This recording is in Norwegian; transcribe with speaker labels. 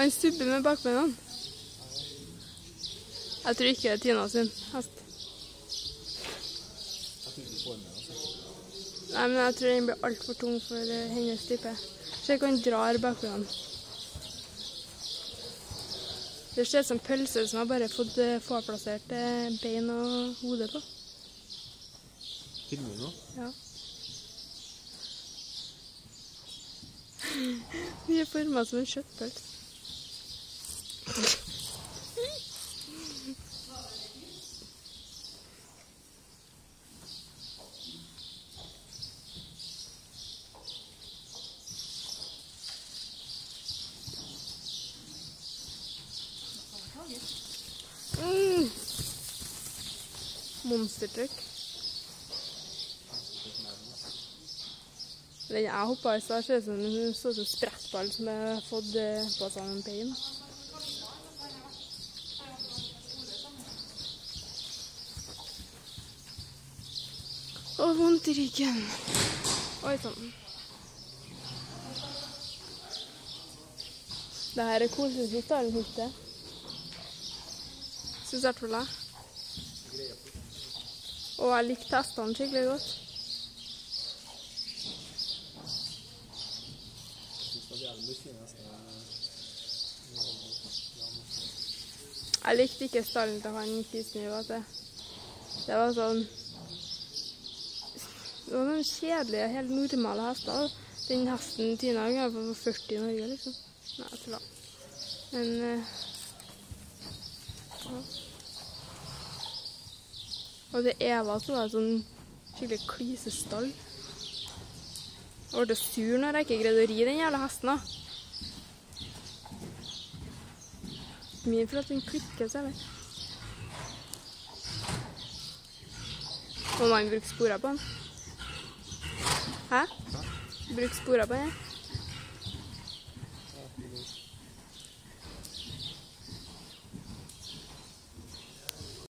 Speaker 1: Han subber med bakbenen. Jeg tror ikke det er Tina sin hest. Nei, men jeg tror den blir alt for tung for hennes type. Så jeg kan dra bakbenen. Det ser ut som pølse som har bare fått påplassert bein og hode på.
Speaker 2: Filmer du nå?
Speaker 1: Ja. Vi er formet som en kjøttpølse. Monstertruck. Den jeg hoppet i stad, ser ut som en sprettball som har fått på seg en bein. Åh, vondt i ryggen. Oi, sånn. Dette er kosesysstalen hytte. Synes jeg for deg. Og jeg likte hestene skikkelig godt. Jeg likte ikke stallen til han kisen i vet du. Det var sånn... Det var noen kjedelige, helt normale hester. Den hesten Tina har for 40 i Norge, liksom. Nei, jeg tror det. Men... ja. Og det Eva så var det sånn skikkelig klysestall. Jeg ble sur når jeg ikke greide å ri den jævla hesten da. Min for at den klikker seg, eller? Må man bruke sporer på den? Hæ? Bruke sporer på den?